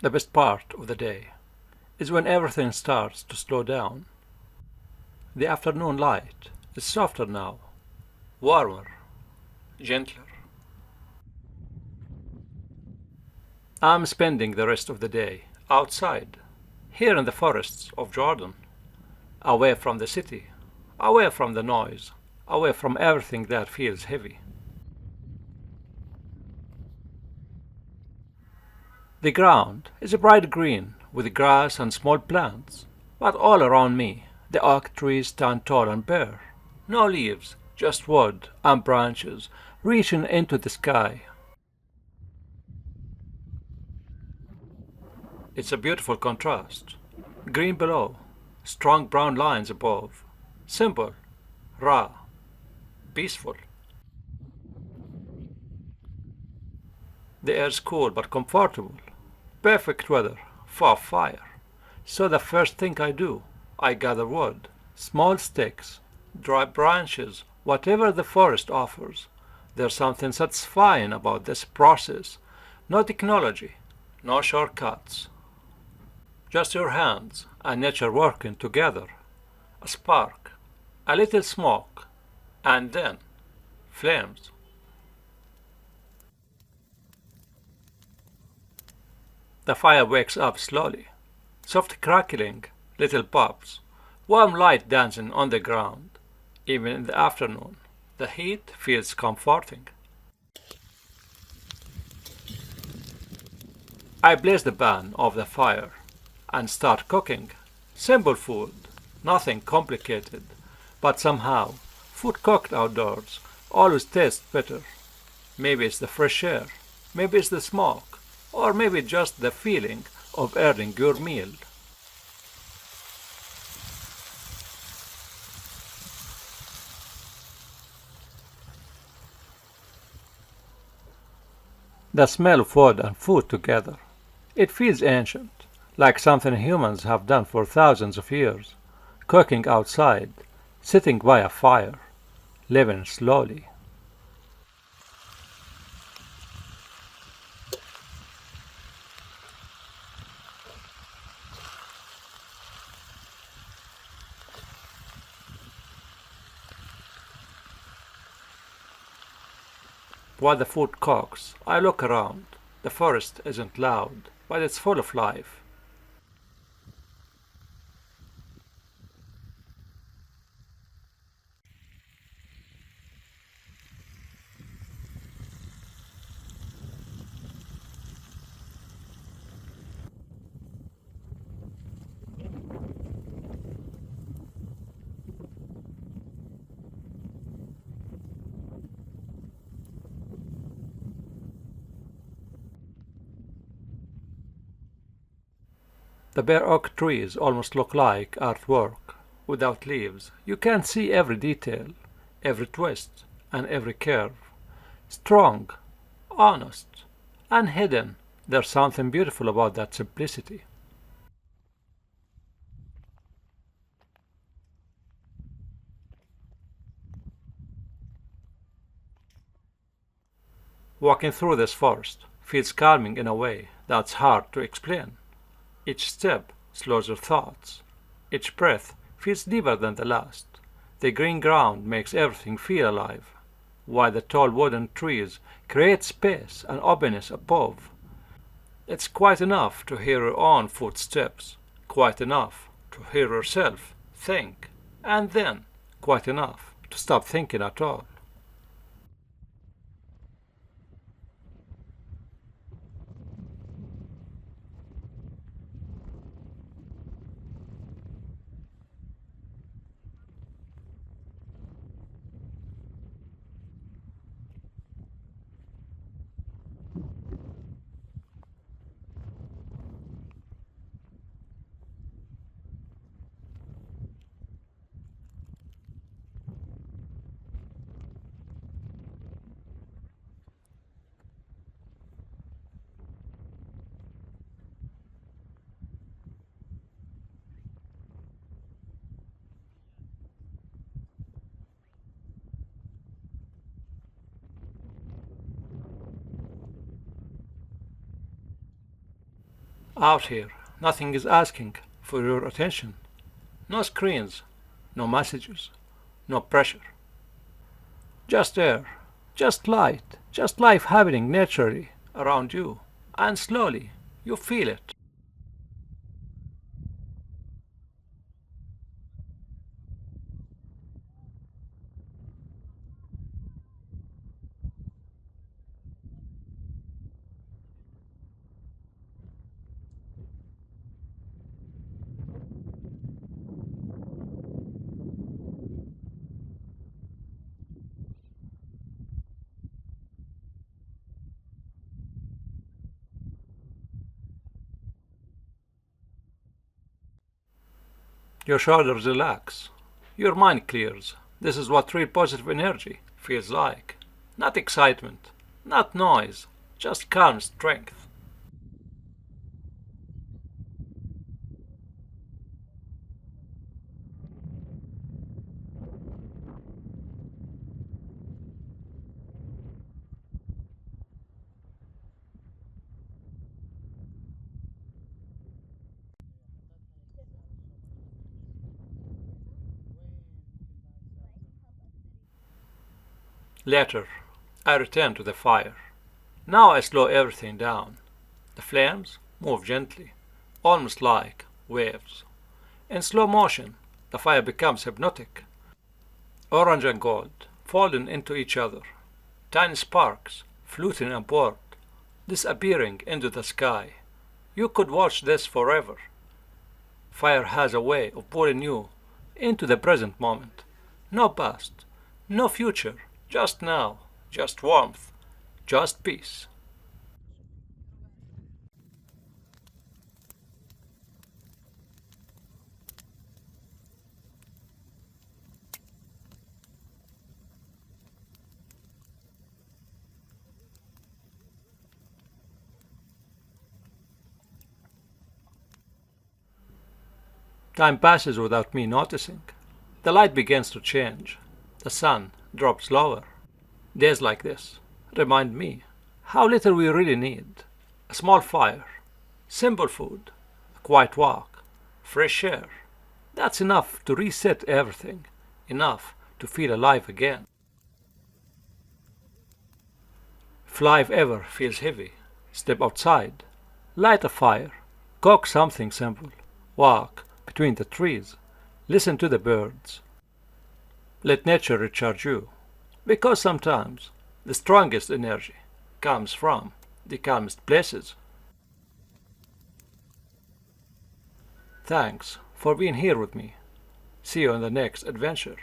The best part of the day is when everything starts to slow down. The afternoon light is softer now, warmer, gentler. I'm spending the rest of the day outside, here in the forests of Jordan, away from the city, away from the noise, away from everything that feels heavy. The ground is a bright green with grass and small plants, but all around me the oak trees stand tall and bare. No leaves, just wood and branches reaching into the sky. It's a beautiful contrast. Green below, strong brown lines above. Simple, raw, peaceful. The air's cool but comfortable. Perfect weather for fire. So the first thing I do, I gather wood, small sticks, dry branches, whatever the forest offers. There's something satisfying about this process. No technology, no shortcuts. Just your hands and nature working together. A spark, a little smoke, and then flames. The fire wakes up slowly. Soft crackling, little pops, warm light dancing on the ground. Even in the afternoon, the heat feels comforting. I place the pan over the fire and start cooking. Simple food, nothing complicated, but somehow food cooked outdoors always tastes better. Maybe it's the fresh air, maybe it's the smoke, or maybe just the feeling of earning your meal. The smell of wood and food together. It feels ancient, like something humans have done for thousands of years. Cooking outside, sitting by a fire, living slowly. While the food cooks, I look around. The forest isn't loud, but it's full of life. The bare oak trees almost look like artwork. Without leaves, you can see every detail, every twist, and every curve. Strong, honest, and hidden. There's something beautiful about that simplicity. Walking through this forest feels calming in a way that's hard to explain. Each step slows your thoughts. Each breath feels deeper than the last. The green ground makes everything feel alive, while the tall wooden trees create space and openness above. It's quite enough to hear your own footsteps, quite enough to hear yourself think, and then quite enough to stop thinking at all. Out here, nothing is asking for your attention. No screens, no messages, no pressure. Just air, just light, just life happening naturally around you. And slowly, you feel it. Your shoulders relax. Your mind clears. This is what real positive energy feels like. Not excitement, not noise, just calm strength. Later, I return to the fire. Now I slow everything down. The flames move gently, almost like waves. In slow motion, the fire becomes hypnotic. Orange and gold falling into each other, tiny sparks floating upward, disappearing into the sky. You could watch this forever. Fire has a way of pulling you into the present moment. No past, no future, just now, just warmth, just peace. Time passes without me noticing. The light begins to change. The sun drops lower. Days like this remind me how little we really need. A small fire, simple food, a quiet walk, fresh air. That's enough to reset everything, enough to feel alive again. If life ever feels heavy, step outside, light a fire, cook something simple, walk between the trees, listen to the birds. Let nature recharge you, because sometimes the strongest energy comes from the calmest places. Thanks for being here with me. See you on the next adventure.